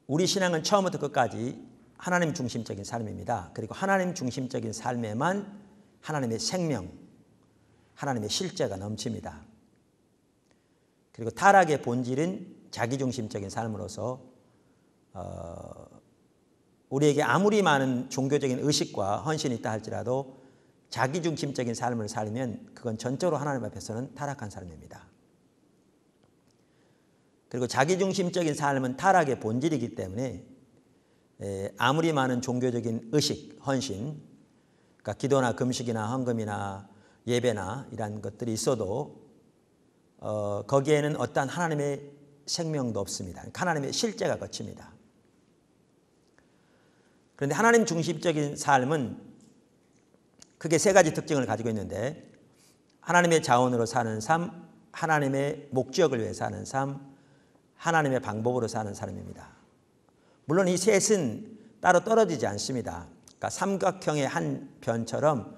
우리 신앙은 처음부터 끝까지 하나님 중심적인 삶입니다. 그리고 하나님 중심적인 삶에만 하나님의 생명, 하나님의 실제가 넘칩니다. 그리고 타락의 본질은 자기중심적인 삶으로서 우리에게 아무리 많은 종교적인 의식과 헌신이 있다 할지라도 자기중심적인 삶을 살면 그건 전적으로 하나님 앞에서는 타락한 삶입니다. 그리고 자기중심적인 삶은 타락의 본질이기 때문에 아무리 많은 종교적인 의식, 헌신, 그러니까 기도나 금식이나 헌금이나 예배나 이런 것들이 있어도 거기에는 어떠한 하나님의 생명도 없습니다. 하나님의 실제가 거칩니다. 그런데 하나님 중심적인 삶은 크게 세 가지 특징을 가지고 있는데 하나님의 자원으로 사는 삶, 하나님의 목적을 위해 사는 삶, 하나님의 방법으로 사는 삶입니다. 물론 이 셋은 따로 떨어지지 않습니다. 그러니까 삼각형의 한 변처럼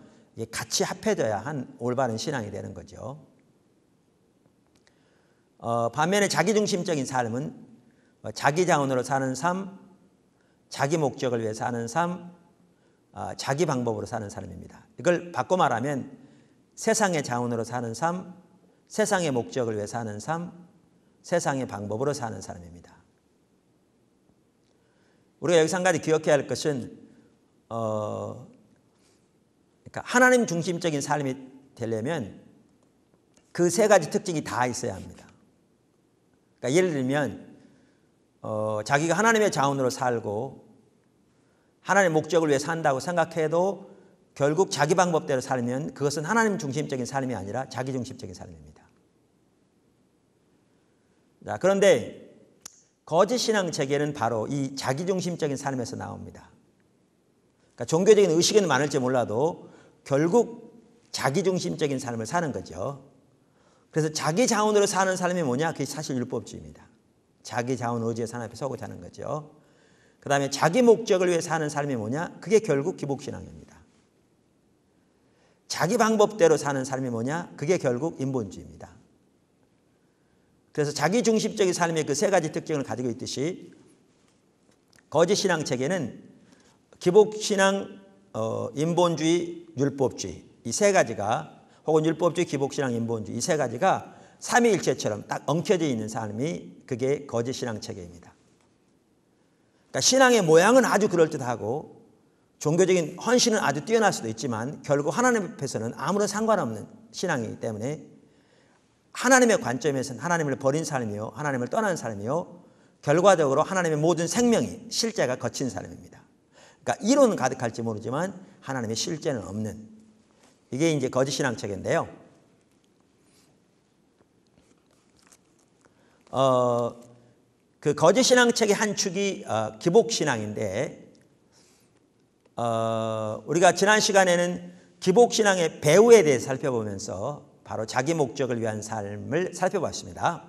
같이 합해져야 한 올바른 신앙이 되는 거죠. 반면에 자기중심적인 삶은 자기 자원으로 사는 삶, 자기 목적을 위해 사는 삶, 자기 방법으로 사는 삶입니다. 이걸 바꿔 말하면 세상의 자원으로 사는 삶, 세상의 목적을 위해 사는 삶, 세상의 방법으로 사는 삶입니다. 우리가 여기서 한 가지 기억해야 할 것은 그러니까 하나님 중심적인 삶이 되려면 그 세 가지 특징이 다 있어야 합니다. 그러니까 예를 들면 자기가 하나님의 자원으로 살고 하나님의 목적을 위해 산다고 생각해도 결국 자기 방법대로 살면 그것은 하나님 중심적인 삶이 아니라 자기 중심적인 삶입니다. 자, 그런데 거짓 신앙 체계는 바로 이 자기 중심적인 삶에서 나옵니다. 그러니까 종교적인 의식은 많을지 몰라도 결국 자기 중심적인 삶을 사는 거죠. 그래서 자기 자원으로 사는 삶이 뭐냐? 그게 사실 율법주의입니다. 자기 자원 의지의 산 앞에 서고 사는 거죠. 그 다음에 자기 목적을 위해 사는 삶이 뭐냐? 그게 결국 기복신앙입니다. 자기 방법대로 사는 삶이 뭐냐? 그게 결국 인본주의입니다. 그래서 자기중심적인 삶의 그 세 가지 특징을 가지고 있듯이 거짓 신앙 체계는 기복신앙, 인본주의, 율법주의 이 세 가지가 혹은 율법주의, 기복신앙, 인본주의 이 세 가지가 삼위일체처럼 딱 엉켜져 있는 삶이 그게 거짓 신앙 체계입니다. 그러니까 신앙의 모양은 아주 그럴듯하고 종교적인 헌신은 아주 뛰어날 수도 있지만 결국 하나님 앞에서는 아무런 상관없는 신앙이기 때문에 하나님의 관점에서는 하나님을 버린 삶이요, 하나님을 떠난 삶이요, 결과적으로 하나님의 모든 생명이 실제가 거친 삶입니다. 그러니까 이론은 가득할지 모르지만 하나님의 실제는 없는 이게 이제 거짓 신앙 체계인데요. 그 거짓 신앙 체계 한 축이 기복 신앙인데 우리가 지난 시간에는 기복 신앙의 배후에 대해 살펴보면서 바로 자기 목적을 위한 삶을 살펴봤습니다.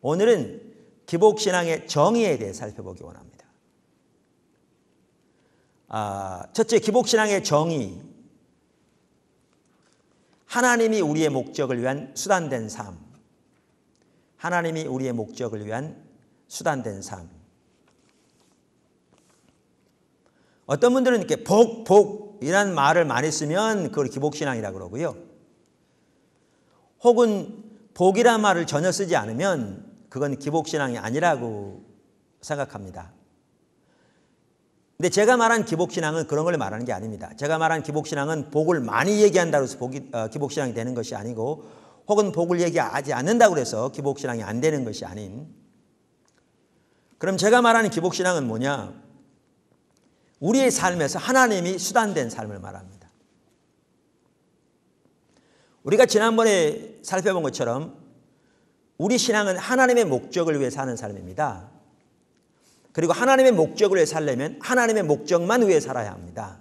오늘은 기복신앙의 정의에 대해 살펴보기 원합니다. 첫째, 기복신앙의 정의. 하나님이 우리의 목적을 위한 수단된 삶. 하나님이 우리의 목적을 위한 수단된 삶. 어떤 분들은 이렇게 복이라는 말을 많이 쓰면 그걸 기복신앙이라고 그러고요. 혹은 복이라는 말을 전혀 쓰지 않으면 그건 기복신앙이 아니라고 생각합니다. 근데 제가 말한 기복신앙은 그런 걸 말하는 게 아닙니다. 제가 말한 기복신앙은 복을 많이 얘기한다고 해서 기복신앙이 되는 것이 아니고 혹은 복을 얘기하지 않는다고 해서 기복신앙이 안 되는 것이 아닌 그럼 제가 말하는 기복신앙은 뭐냐? 우리의 삶에서 하나님이 수단된 삶을 말합니다. 우리가 지난번에 살펴본 것처럼 우리 신앙은 하나님의 목적을 위해 사는 삶입니다. 그리고 하나님의 목적을 위해 살려면 하나님의 목적만 위해 살아야 합니다.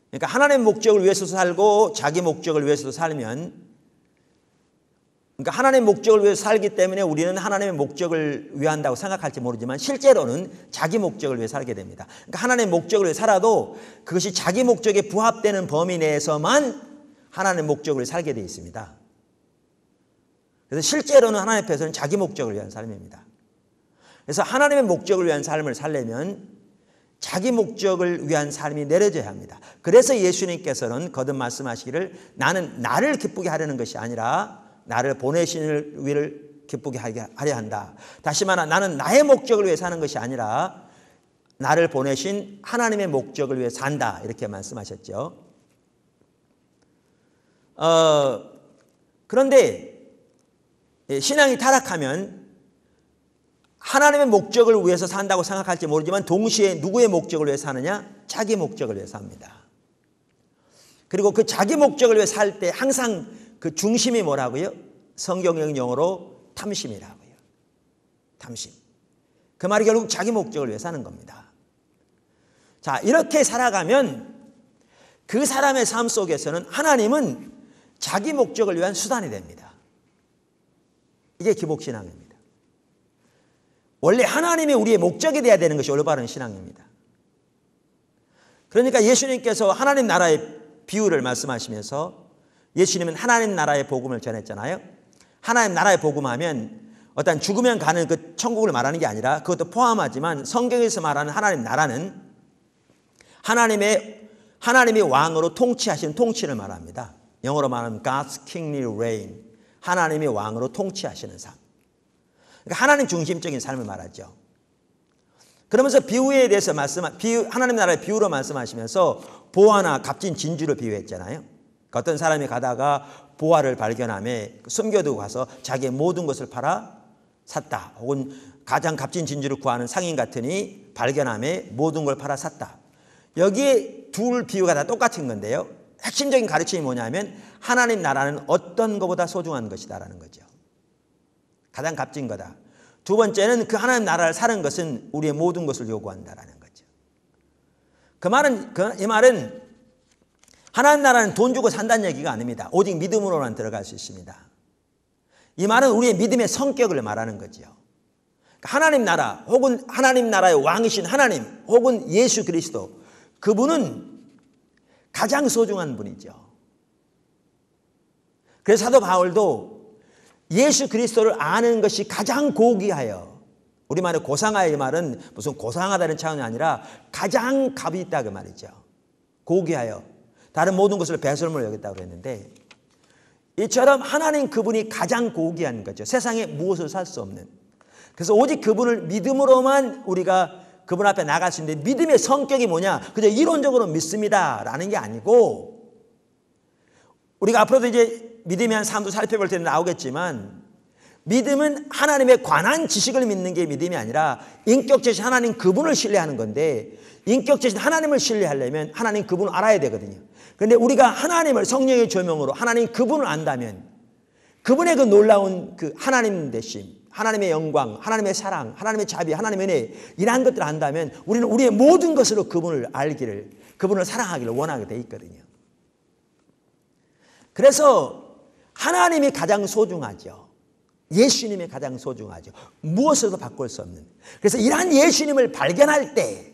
그러니까 하나님의 목적을 위해서 살고 자기 목적을 위해서도 살면 그러니까 하나님의 목적을 위해서 살기 때문에 우리는 하나님의 목적을 위한다고 생각할지 모르지만 실제로는 자기 목적을 위해 살게 됩니다. 그러니까 하나님의 목적을 위해 살아도 그것이 자기 목적에 부합되는 범위 내에서만 하나님의 목적을 살게 되어 있습니다. 그래서 실제로는 하나님 앞에서는 자기 목적을 위한 삶입니다. 그래서 하나님의 목적을 위한 삶을 살려면 자기 목적을 위한 삶이 내려져야 합니다. 그래서 예수님께서는 거듭 말씀하시기를 나는 나를 기쁘게 하려는 것이 아니라 나를 보내신 이를 기쁘게 하려 한다. 다시 말하면 나는 나의 목적을 위해 사는 것이 아니라 나를 보내신 하나님의 목적을 위해 산다. 이렇게 말씀하셨죠. 그런데 신앙이 타락하면 하나님의 목적을 위해서 산다고 생각할지 모르지만 동시에 누구의 목적을 위해 사느냐? 자기 목적을 위해 삽니다. 그리고 그 자기 목적을 위해 살 때 항상 그 중심이 뭐라고요? 성경적 용어로 탐심이라고요. 탐심. 그 말이 결국 자기 목적을 위해 사는 겁니다. 자, 이렇게 살아가면 그 사람의 삶 속에서는 하나님은 자기 목적을 위한 수단이 됩니다. 이게 기복신앙입니다. 원래 하나님이 우리의 목적이 되어야 되는 것이 올바른 신앙입니다. 그러니까 예수님께서 하나님 나라의 비유를 말씀하시면서 예수님은 하나님 나라의 복음을 전했잖아요. 하나님 나라의 복음하면 어떤 죽으면 가는 그 천국을 말하는 게 아니라 그것도 포함하지만 성경에서 말하는 하나님 나라는 하나님이 왕으로 통치하시는 통치를 말합니다. 영어로 말하면 God's kingly reign. 하나님이 왕으로 통치하시는 삶. 그러니까 하나님 중심적인 삶을 말하죠. 그러면서 비유에 대해서 하나님 나라의 비유로 말씀하시면서 보화나 값진 진주를 비유했잖아요. 어떤 사람이 가다가 보화를 발견하며 숨겨두고 가서 자기의 모든 것을 팔아 샀다. 혹은 가장 값진 진주를 구하는 상인 같으니 발견하며 모든 걸 팔아 샀다. 여기에 둘 비유가 다 똑같은 건데요. 핵심적인 가르침이 뭐냐면 하나님 나라는 어떤 것보다 소중한 것이다라는 거죠. 가장 값진 거다. 두 번째는 그 하나님 나라를 사는 것은 우리의 모든 것을 요구한다라는 거죠. 이 말은 하나님 나라는 돈 주고 산다는 얘기가 아닙니다. 오직 믿음으로만 들어갈 수 있습니다. 이 말은 우리의 믿음의 성격을 말하는 거죠. 하나님 나라 혹은 하나님 나라의 왕이신 하나님 혹은 예수 그리스도, 그분은 가장 소중한 분이죠. 그래서 사도 바울도 예수 그리스도를 아는 것이 가장 고귀하여, 우리말의 고상하여, 이 말은 무슨 고상하다는 차원이 아니라 가장 값이 있다 그 말이죠. 고귀하여 다른 모든 것을 배설물로 여겼다고 그랬는데, 이처럼 하나님 그분이 가장 고귀한 거죠. 세상에 무엇을 살 수 없는. 그래서 오직 그분을 믿음으로만 우리가 그분 앞에 나갈 수 있는데, 믿음의 성격이 뭐냐? 그저 이론적으로 믿습니다라는 게 아니고, 우리가 앞으로도 이제 믿음에 한 삶도 살펴볼 텐데 나오겠지만, 믿음은 하나님에 관한 지식을 믿는 게 믿음이 아니라 인격체신 하나님 그분을 신뢰하는 건데, 인격체신 하나님을 신뢰하려면 하나님 그분을 알아야 되거든요. 그런데 우리가 하나님을 성령의 조명으로 하나님 그분을 안다면, 그분의 그 놀라운 그 하나님 되심, 하나님의 영광, 하나님의 사랑, 하나님의 자비, 하나님의 은혜, 이러한 것들을 안다면 우리는 우리의 모든 것으로 그분을 알기를, 그분을 사랑하기를 원하게 돼 있거든요. 그래서 하나님이 가장 소중하죠. 예수님이 가장 소중하죠. 무엇으로도 바꿀 수 없는. 그래서 이러한 예수님을 발견할 때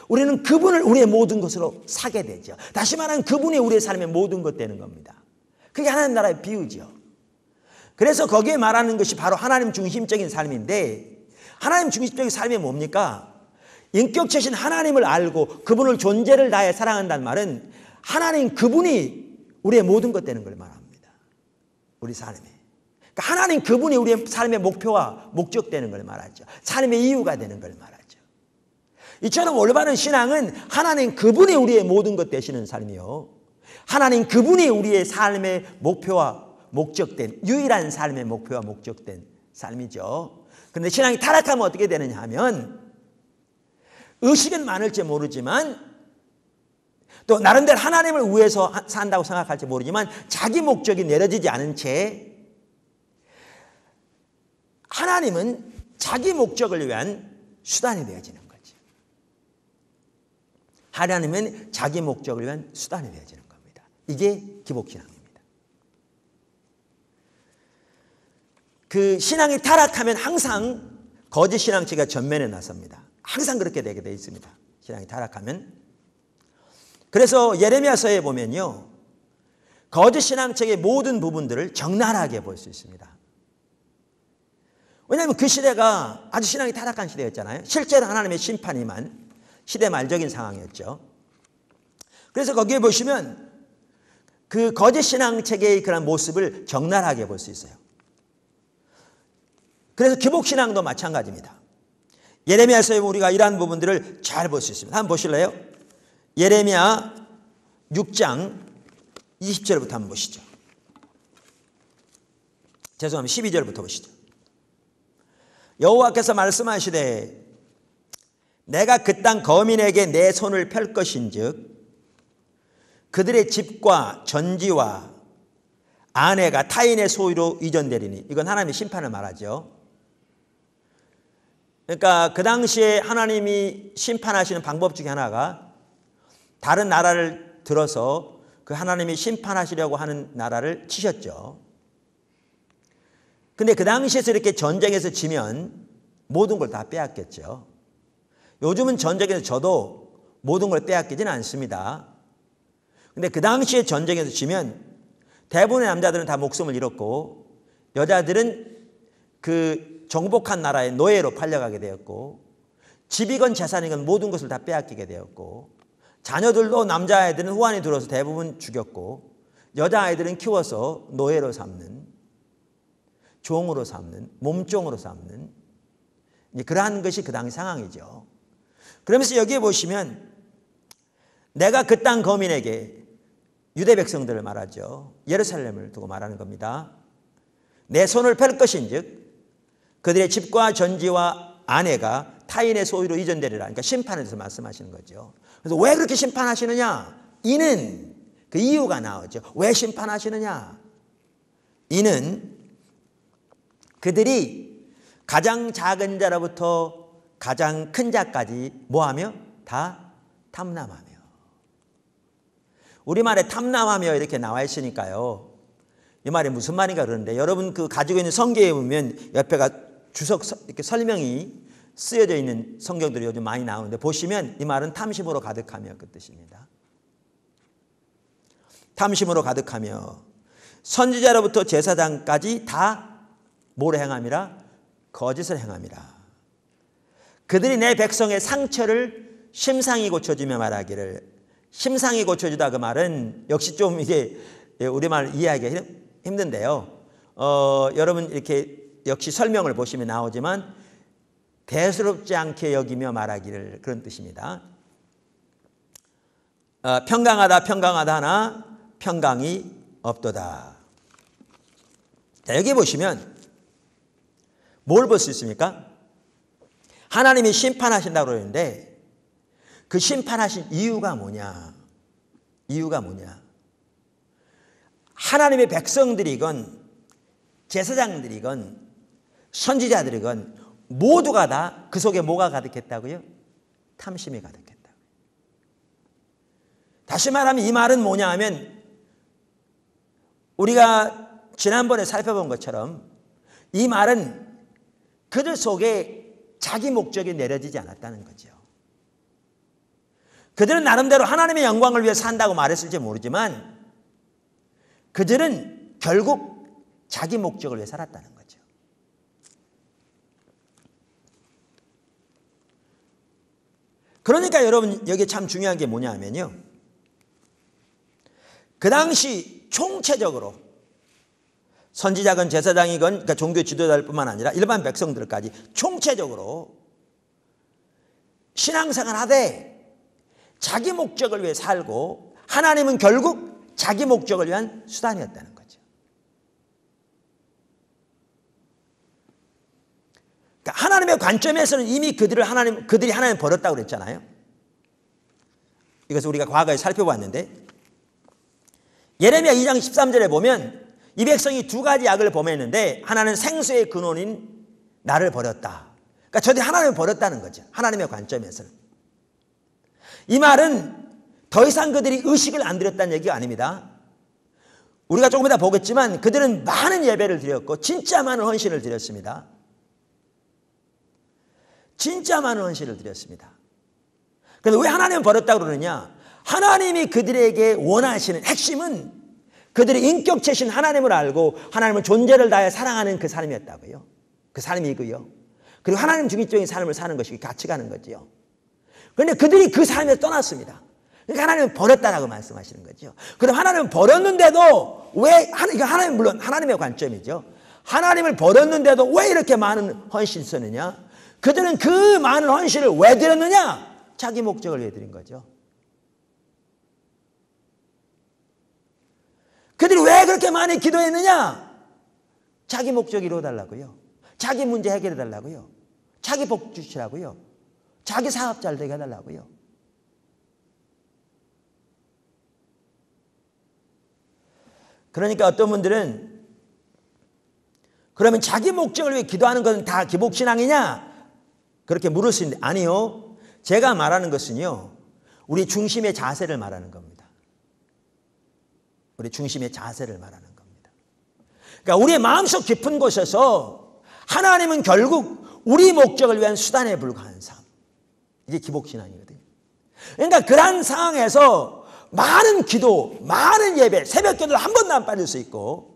우리는 그분을 우리의 모든 것으로 사게 되죠. 다시 말하면 그분이 우리의 삶의 모든 것 되는 겁니다. 그게 하나님 나라의 비유죠. 그래서 거기에 말하는 것이 바로 하나님 중심적인 삶인데, 하나님 중심적인 삶이 뭡니까? 인격체신 하나님을 알고 그분을 존재를 다해 사랑한다는 말은 하나님 그분이 우리의 모든 것 되는 걸 말합니다. 우리 삶에. 그러니까 하나님 그분이 우리의 삶의 목표와 목적 되는 걸 말하죠. 삶의 이유가 되는 걸 말하죠. 이처럼 올바른 신앙은 하나님 그분이 우리의 모든 것 되시는 삶이요, 하나님 그분이 우리의 삶의 목표와 목적된, 유일한 삶의 목표와 목적된 삶이죠. 그런데 신앙이 타락하면 어떻게 되느냐 하면, 의식은 많을지 모르지만 또 나름대로 하나님을 위해서 산다고 생각할지 모르지만 자기 목적이 내려지지 않은 채 하나님은 자기 목적을 위한 수단이 되어지는 거죠. 하나님은 자기 목적을 위한 수단이 되어지는 겁니다. 이게 기복신앙입니다. 그 신앙이 타락하면 항상 거짓 신앙체가 전면에 나섭니다. 항상 그렇게 되게 되어 있습니다. 신앙이 타락하면. 그래서 예레미야서에 보면요, 거짓 신앙책의 모든 부분들을 적나라하게 볼 수 있습니다. 왜냐하면 그 시대가 아주 신앙이 타락한 시대였잖아요. 실제로 하나님의 심판이 임한 시대 말적인 상황이었죠. 그래서 거기에 보시면 그 거짓 신앙 체계의 그런 모습을 적나라하게 볼 수 있어요. 그래서 기복 신앙도 마찬가지입니다. 예레미야서에 우리가 이러한 부분들을 잘 볼 수 있습니다. 한번 보실래요? 예레미야 6장 20절부터 한번 보시죠. 죄송합니다. 12절부터 보시죠. 여호와께서 말씀하시되 내가 그 땅 거민에게 내 손을 펼 것인즉 그들의 집과 전지와 아내가 타인의 소유로 이전되리니. 이건 하나님의 심판을 말하죠. 그러니까 그 당시에 하나님이 심판하시는 방법 중에 하나가 다른 나라를 들어서 그 하나님이 심판하시려고 하는 나라를 치셨죠. 근데 그 당시에서 이렇게 전쟁에서 지면 모든 걸 다 빼앗겼죠. 요즘은 전쟁에서 져도 모든 걸 빼앗기지는 않습니다. 근데 그 당시에 전쟁에서 지면 대부분의 남자들은 다 목숨을 잃었고 여자들은 그 정복한 나라의 노예로 팔려가게 되었고 집이건 재산이건 모든 것을 다 빼앗기게 되었고 자녀들도 남자아이들은 후환이 들어서 대부분 죽였고 여자아이들은 키워서 노예로 삼는, 종으로 삼는, 몸종으로 삼는 그러한 것이 그 당시 상황이죠. 그러면서 여기에 보시면 내가 그 땅 거민에게 유대 백성들을 말하죠. 예루살렘을 두고 말하는 겁니다. 내 손을 펼 것인즉 그들의 집과 전지와 아내가 타인의 소유로 이전되리라. 그러니까 심판에 대해서 말씀하시는 거죠. 그래서 왜 그렇게 심판하시느냐? 이는 그 이유가 나오죠. 왜 심판하시느냐? 이는 그들이 가장 작은 자로부터 가장 큰 자까지 뭐하며? 다 탐남하며. 우리말에 탐남하며 이렇게 나와 있으니까요. 이 말이 무슨 말인가 그러는데 여러분 그 가지고 있는 성경에 보면 옆에가 주석 이렇게 설명이 쓰여져 있는 성경들이 요즘 많이 나오는데 보시면 이 말은 탐심으로 가득하며 그 뜻입니다. 탐심으로 가득하며 선지자로부터 제사장까지 다 뭐를 행함이라? 거짓을 행함이라. 그들이 내 백성의 상처를 심상히 고쳐주며 말하기를. 심상히 고쳐주다 그 말은 역시 좀 이게 우리말 이해하기가 힘든데요. 여러분 이렇게 역시 설명을 보시면 나오지만 대수롭지 않게 여기며 말하기를 그런 뜻입니다. 평강하다 평강하다 하나 평강이 없도다. 자, 여기 보시면 뭘 볼 수 있습니까? 하나님이 심판하신다고 그러는데 그 심판하신 이유가 뭐냐? 이유가 뭐냐? 하나님의 백성들이건 제사장들이건 선지자들이건 모두가 다 그 속에 뭐가 가득했다고요? 탐심이 가득했다고요. 다시 말하면 이 말은 뭐냐 하면 우리가 지난번에 살펴본 것처럼 이 말은 그들 속에 자기 목적이 내려지지 않았다는 거죠. 그들은 나름대로 하나님의 영광을 위해 산다고 말했을지 모르지만 그들은 결국 자기 목적을 위해 살았다는 거죠. 그러니까 여러분 여기 참 중요한 게 뭐냐 하면요. 그 당시 총체적으로 선지자건 제사장이건 그러니까 종교 지도자들뿐만 아니라 일반 백성들까지 총체적으로 신앙생활 하되 자기 목적을 위해 살고 하나님은 결국 자기 목적을 위한 수단이었다는 거죠. 그러니까 하나님의 관점에서는 이미 그들이 하나님 버렸다고 그랬잖아요. 이것을 우리가 과거에 살펴봤는데 예레미야 2장 13절에 보면 이 백성이 두 가지 악을 범했는데 하나는 생수의 근원인 나를 버렸다. 그러니까 저들이 하나님을 버렸다는 거죠. 하나님의 관점에서는. 이 말은 더 이상 그들이 의식을 안 드렸다는 얘기가 아닙니다. 우리가 조금 이따 보겠지만 그들은 많은 예배를 드렸고 진짜 많은 헌신을 드렸습니다. 진짜 많은 헌신을 드렸습니다. 그런데 왜 하나님을 버렸다고 그러느냐? 하나님이 그들에게 원하시는 핵심은 그들의 인격체신 하나님을 알고 하나님의 존재를 다해 사랑하는 그 삶이었다고요. 그 삶이고요. 그리고 하나님 중심적인 삶을 사는 것이 같이 가는 거죠. 그런데 그들이 그 삶에서 떠났습니다. 그러니까 하나님은 버렸다라고 말씀하시는 거죠. 그럼 하나님은 버렸는데도 왜, 이거 하나님, 물론 하나님의 관점이죠. 하나님을 버렸는데도 왜 이렇게 많은 헌신을 쓰느냐? 그들은 그 많은 헌신을 왜 드렸느냐? 자기 목적을 위해 드린 거죠. 그들이 왜 그렇게 많이 기도했느냐? 자기 목적 이루어달라고요. 자기 문제 해결해달라고요. 자기 복 주시라고요. 자기 사업 잘 되게 해달라고요. 그러니까 어떤 분들은 그러면 자기 목적을 위해 기도하는 것은 다 기복신앙이냐? 그렇게 물을 수 있는데 아니요. 제가 말하는 것은요. 우리 중심의 자세를 말하는 겁니다. 우리 중심의 자세를 말하는 겁니다. 그러니까 우리의 마음속 깊은 곳에서 하나님은 결국 우리 목적을 위한 수단에 불과한 삶. 이게 기복신앙이거든요. 그러니까 그런 상황에서 많은 기도, 많은 예배, 새벽 기도를 한 번도 안 빠질 수 있고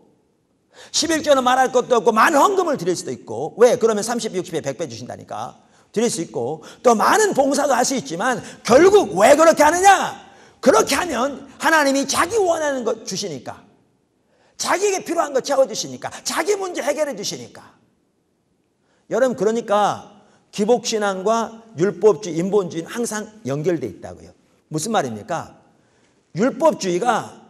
11조는 말할 것도 없고 많은 헌금을 드릴 수도 있고 왜? 그러면 30, 60에 100배 주신다니까 드릴 수 있고 또 많은 봉사도 할 수 있지만 결국 왜 그렇게 하느냐? 그렇게 하면 하나님이 자기 원하는 것 주시니까 자기에게 필요한 거 채워주시니까 자기 문제 해결해 주시니까 여러분 그러니까 기복신앙과 율법주의, 인본주의는 항상 연결되어 있다고요. 무슨 말입니까? 율법주의가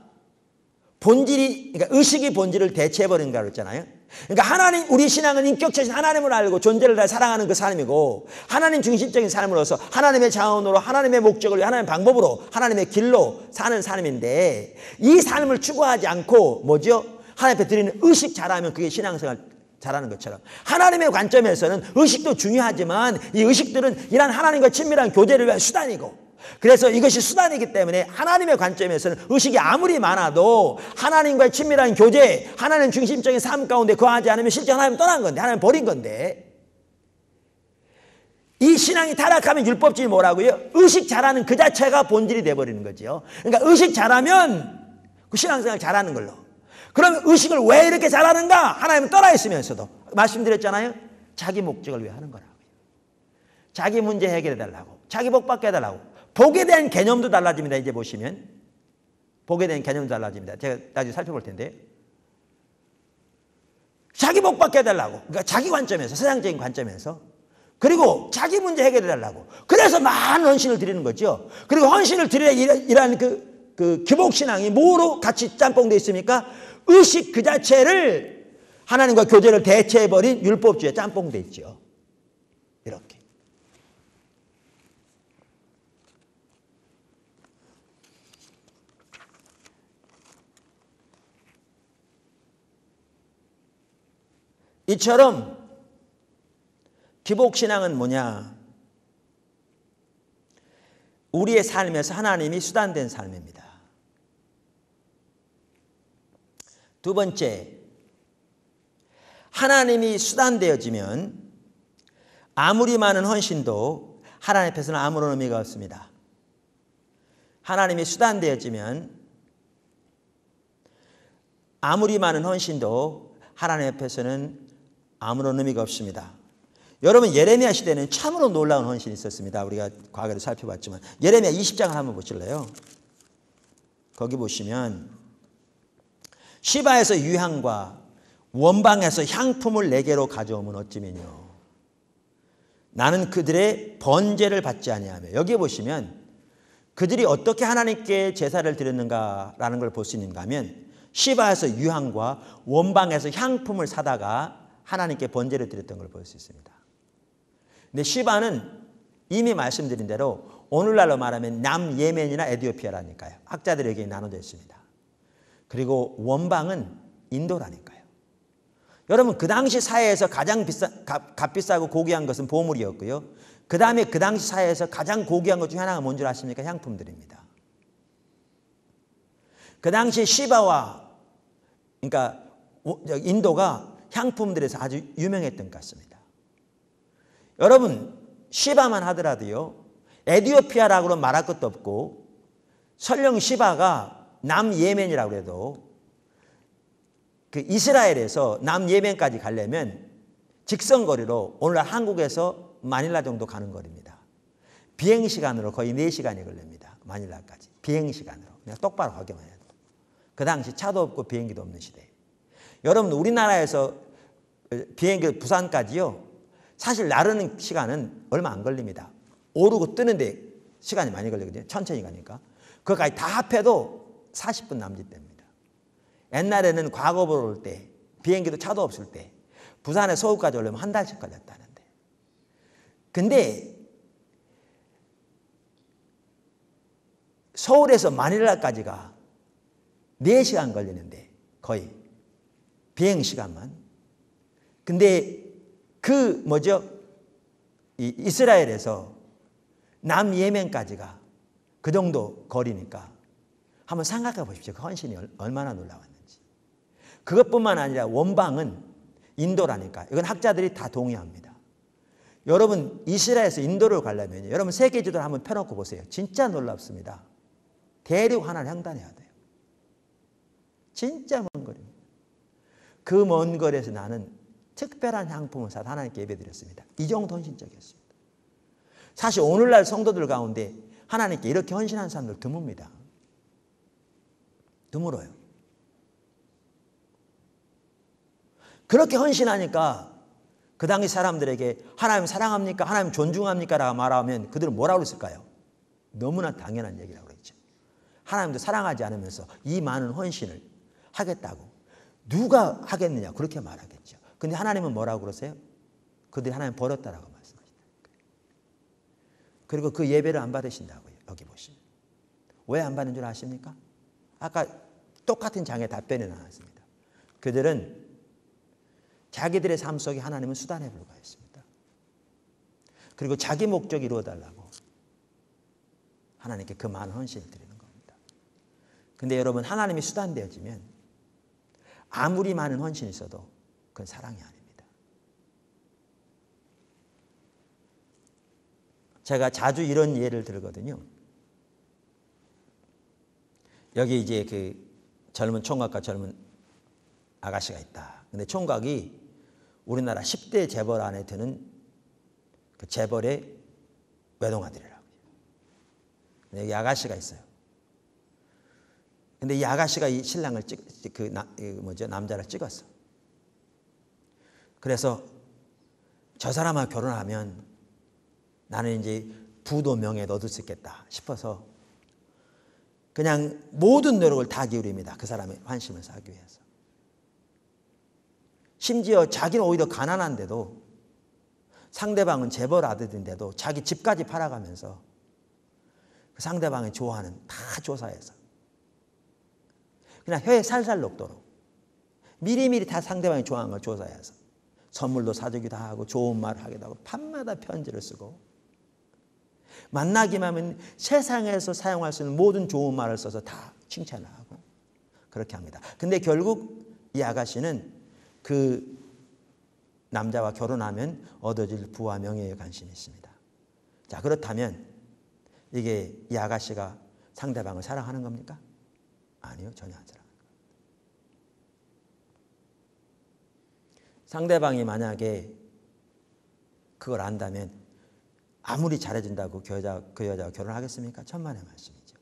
본질이 그러니까 의식이 본질을 대체해버린다고 그랬잖아요. 그러니까 하나님 우리 신앙은 인격체신 하나님을 알고 존재를 다 사랑하는 그 삶이고 하나님 중심적인 삶으로서 하나님의 자원으로 하나님의 목적을 위해 하나님의 방법으로 하나님의 길로 사는 삶인데 이 삶을 추구하지 않고 뭐죠? 하나님 앞에 드리는 의식 잘하면 그게 신앙생활 잘하는 것처럼 하나님의 관점에서는 의식도 중요하지만 이 의식들은 이런 하나님과 친밀한 교제를 위한 수단이고 그래서 이것이 수단이기 때문에 하나님의 관점에서는 의식이 아무리 많아도 하나님과의 친밀한 교제, 하나님 중심적인 삶 가운데 거하지 않으면 실제 하나님 떠난 건데 하나님 버린 건데 이 신앙이 타락하면 율법주의 뭐라고요? 의식 잘하는 그 자체가 본질이 돼버리는 거죠. 그러니까 의식 잘하면 그 신앙생활 잘하는 걸로 그러면 의식을 왜 이렇게 잘하는가? 하나님은 떠나 있으면서도 말씀드렸잖아요. 자기 목적을 위해 하는 거라고요. 자기 문제 해결해달라고 자기 복 받게 해달라고 복에 대한 개념도 달라집니다. 이제 보시면 복에 대한 개념도 달라집니다. 제가 나중에 살펴볼 텐데 자기 복 받게 해달라고 그러니까 자기 관점에서 세상적인 관점에서 그리고 자기 문제 해결해달라고 그래서 많은 헌신을 드리는 거죠. 그리고 헌신을 드려야 이러한 그 기복신앙이 뭐로 같이 짬뽕되어 있습니까? 의식 그 자체를 하나님과 교제를 대체해버린 율법주의에 짬뽕되어 있죠. 이렇게. 이처럼 기복신앙은 뭐냐? 우리의 삶에서 하나님이 수단된 삶입니다. 두 번째, 하나님이 수단되어지면 아무리 많은 헌신도 하나님 앞에서는 아무런 의미가 없습니다. 하나님이 수단되어지면 아무리 많은 헌신도 하나님 앞에서는 아무런 의미가 없습니다. 여러분 예레미야 시대는 참으로 놀라운 헌신이 있었습니다. 우리가 과거에 살펴봤지만 예레미야 20장을 한번 보실래요? 거기 보시면 시바에서 유향과 원방에서 향품을 내게로 가져오면 어찌면요 나는 그들의 번제를 받지 아니하며 여기에 보시면 그들이 어떻게 하나님께 제사를 드렸는가라는 걸 볼 수 있는가 하면 시바에서 유향과 원방에서 향품을 사다가 하나님께 번제를 드렸던 걸 볼 수 있습니다. 근데 시바는 이미 말씀드린 대로 오늘날로 말하면 남예멘이나 에티오피아라니까요. 학자들이 여기 나눠져 있습니다. 그리고 원방은 인도라니까요. 여러분 그 당시 사회에서 가장 값비싸고 고귀한 것은 보물이었고요. 그 다음에 그 당시 사회에서 가장 고귀한 것 중에 하나가 뭔지 아십니까? 향품들입니다. 그 당시 시바와 그러니까 인도가 향품들에서 아주 유명했던 것 같습니다. 여러분 시바만 하더라도요. 에티오피아라고는 말할 것도 없고 설령 시바가 남예멘이라고 해도 그 이스라엘에서 남예멘까지 가려면 직선거리로 오늘날 한국에서 마닐라 정도 가는 거리입니다. 비행시간으로 거의 4시간이 걸립니다. 마닐라까지. 비행시간으로. 그냥 똑바로 가기만 해도. 그 당시 차도 없고 비행기도 없는 시대. 여러분 우리나라에서 비행기 부산까지요. 사실 나르는 시간은 얼마 안 걸립니다. 오르고 뜨는데 시간이 많이 걸리거든요. 천천히 가니까. 그거까지 다 합해도 40분 남짓됩니다. 옛날에는 과거로 올 때 비행기도 차도 없을 때 부산에 서울까지 오려면 한 달씩 걸렸다는데. 근데 서울에서 마닐라까지가 4시간 걸리는데 거의 비행시간만. 근데 그 이스라엘에서 남예멘까지가 그 정도 거리니까 한번 생각해 보십시오. 그 헌신이 얼마나 놀라웠는지. 그것뿐만 아니라 원방은 인도라니까. 이건 학자들이 다 동의합니다. 여러분 이스라엘에서 인도를 가려면 여러분 세계 지도를 한번 펴놓고 보세요. 진짜 놀랍습니다. 대륙 하나를 횡단해야 돼요. 진짜 먼 거리입니다. 그 먼 거리에서 나는 특별한 향품을 사서 하나님께 예배드렸습니다. 이 정도 헌신적이었습니다. 사실 오늘날 성도들 가운데 하나님께 이렇게 헌신한 사람들 드뭅니다. 드물어요. 그렇게 헌신하니까 그 당시 사람들에게 하나님 사랑합니까? 하나님 존중합니까? 라고 말하면 그들은 뭐라고 했을까요? 너무나 당연한 얘기라고 그랬죠. 하나님도 사랑하지 않으면서 이 많은 헌신을 하겠다고 누가 하겠느냐 그렇게 말하겠죠. 근데 하나님은 뭐라고 그러세요? 그들이 하나님 버렸다라고 말씀하신다. 그리고 그 예배를 안 받으신다고요. 여기 보시면. 왜 안 받는 줄 아십니까? 아까 똑같은 장에 답변이 나왔습니다. 그들은 자기들의 삶 속에 하나님은 수단에 불과했습니다. 그리고 자기 목적이 이루어달라고 하나님께 그 많은 헌신을 드리는 겁니다. 근데 여러분 하나님이 수단 되어지면 아무리 많은 헌신이 있어도 그건 사랑이 아닙니다. 제가 자주 이런 예를 들거든요. 여기 이제 그 젊은 총각과 젊은 아가씨가 있다. 근데 총각이 우리나라 10대 재벌 안에 드는 그 재벌의 외동아들이라고요. 여기 아가씨가 있어요. 근데 이 아가씨가 이 신랑을 남자를 찍었어. 그래서 저 사람하고 결혼하면 나는 이제 부도 명예도 얻을 수 있겠다 싶어서 그냥 모든 노력을 다 기울입니다. 그 사람의 환심을 사기 위해서. 심지어 자기는 오히려 가난한데도 상대방은 재벌 아들인데도 자기 집까지 팔아가면서 그 상대방이 좋아하는 다 조사해서 그냥 혀에 살살 녹도록 미리미리 다 상대방이 좋아하는 걸 조사해서 선물도 사주기도 하고 좋은 말을 하기도 하고 밤마다 편지를 쓰고 만나기만 하면 세상에서 사용할 수 있는 모든 좋은 말을 써서 다 칭찬을 하고 그렇게 합니다. 근데 결국 이 아가씨는 그 남자와 결혼하면 얻어질 부와 명예에 관심이 있습니다. 자, 그렇다면 이게 이 아가씨가 상대방을 사랑하는 겁니까? 아니요, 전혀 안 사랑합니다. 상대방이 만약에 그걸 안다면 아무리 잘해준다고 그 여자와 결혼하겠습니까? 천만의 말씀이죠.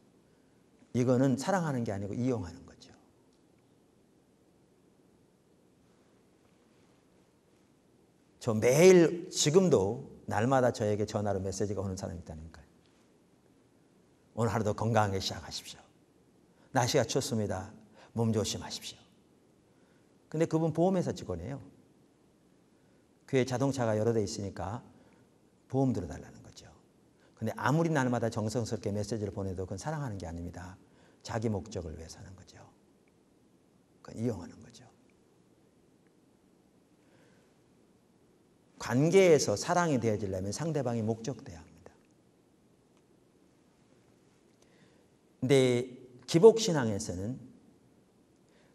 이거는 사랑하는 게 아니고 이용하는 거죠. 저 매일 지금도 날마다 저에게 전화로 메시지가 오는 사람이 있다니까요. 오늘 하루도 건강하게 시작하십시오. 날씨가 춥습니다. 몸 조심하십시오. 근데 그분 보험회사 직원이에요. 그의 자동차가 여러 대 있으니까 보험 들어달라는 거죠. 근데 아무리 날마다 정성스럽게 메시지를 보내도 그건 사랑하는 게 아닙니다. 자기 목적을 위해서 하는 거죠. 그건 이용하는 거죠. 관계에서 사랑이 되어지려면 상대방이 목적돼야 합니다. 근데 기복신앙에서는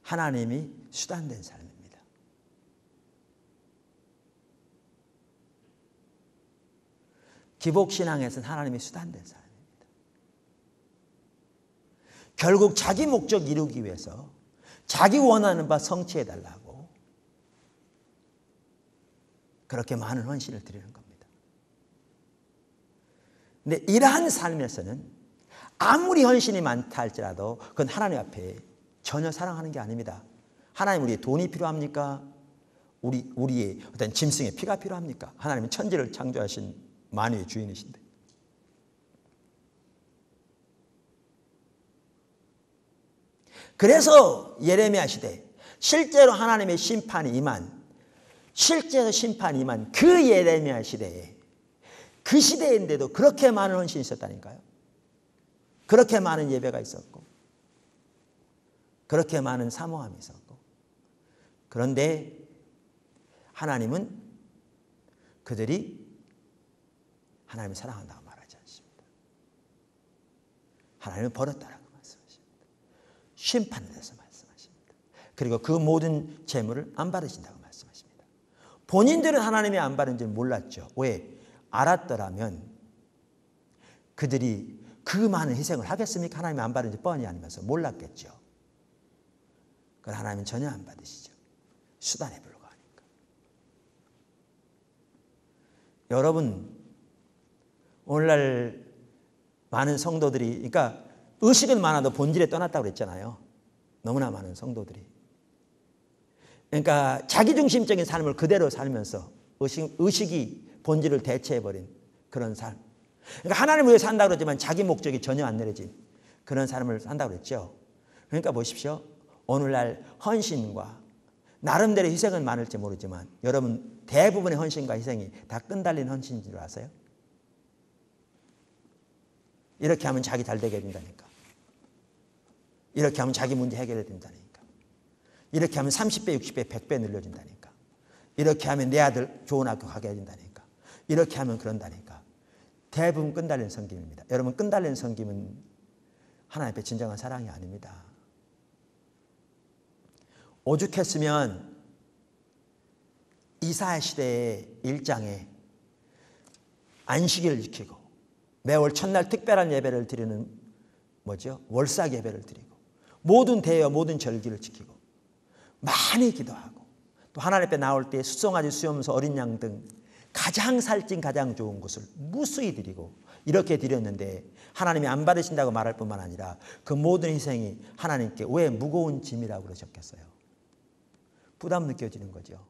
하나님이 수단된 삶입니다. 기복신앙에서는 하나님이 수단된 삶입니다. 결국 자기 목적 이루기 위해서 자기 원하는 바 성취해달라고 그렇게 많은 헌신을 드리는 겁니다. 근데 이러한 삶에서는 아무리 헌신이 많다 할지라도 그건 하나님 앞에 전혀 사랑하는 게 아닙니다. 하나님 우리의 돈이 필요합니까? 우리의 어떤 짐승의 피가 필요합니까? 하나님은 천지를 창조하신 만유의 주인이신데. 그래서 예레미야 시대 실제로 하나님의 심판이 임한 그 예레미야 시대에 그 시대인데도 그렇게 많은 헌신이 있었다니까요. 그렇게 많은 예배가 있었고 그렇게 많은 사모함이 있었고 그런데 하나님은 그들이 하나님을 사랑한다고 말하지 않습니다. 하나님은 버렸다라고 말씀하십니다. 심판에 대해서 말씀하십니다. 그리고 그 모든 재물을 안 받으신다고 말씀하십니다. 본인들은 하나님이 안 받은 줄 몰랐죠. 왜? 알았더라면 그들이 그 많은 희생을 하겠습니까? 하나님이 안 받은지 뻔히 알면서 몰랐겠죠. 그걸 하나님은 전혀 안 받으시죠. 수단에 불과하니까. 여러분, 오늘날 많은 성도들이, 그러니까 의식은 많아도 본질에 떠났다고 그랬잖아요. 너무나 많은 성도들이. 그러니까 자기중심적인 삶을 그대로 살면서 의식이 본질을 대체해버린 그런 삶. 그러니까 하나님을 위해 산다고 그러지만 자기 목적이 전혀 안 내려진 그런 삶을 산다고 그랬죠. 그러니까 보십시오. 오늘날 헌신과 나름대로 희생은 많을지 모르지만 여러분 대부분의 헌신과 희생이 다 끈달린 헌신인 줄 아세요? 이렇게 하면 자기 잘 되게 해준다니까. 이렇게 하면 자기 문제 해결해 준다니까. 이렇게 하면 30배, 60배, 100배 늘려준다니까. 이렇게 하면 내 아들 좋은 학교 가게 해준다니까. 이렇게 하면 그런다니까. 대부분 끈달린 섬김입니다. 여러분 끈달린 섬김은 하나님 앞에 진정한 사랑이 아닙니다. 오죽했으면 이사야 시대의 1장에 안식일을 지키고 매월 첫날 특별한 예배를 드리는 월삭 예배를 드리고 모든 대여 모든 절기를 지키고 많이 기도하고 또 하나님 앞에 나올 때 수송아지 수염소 어린 양 등 가장 살찐 가장 좋은 것을 무수히 드리고 이렇게 드렸는데 하나님이 안 받으신다고 말할 뿐만 아니라 그 모든 희생이 하나님께 왜 무거운 짐이라고 그러셨겠어요? 부담 느껴지는 거죠.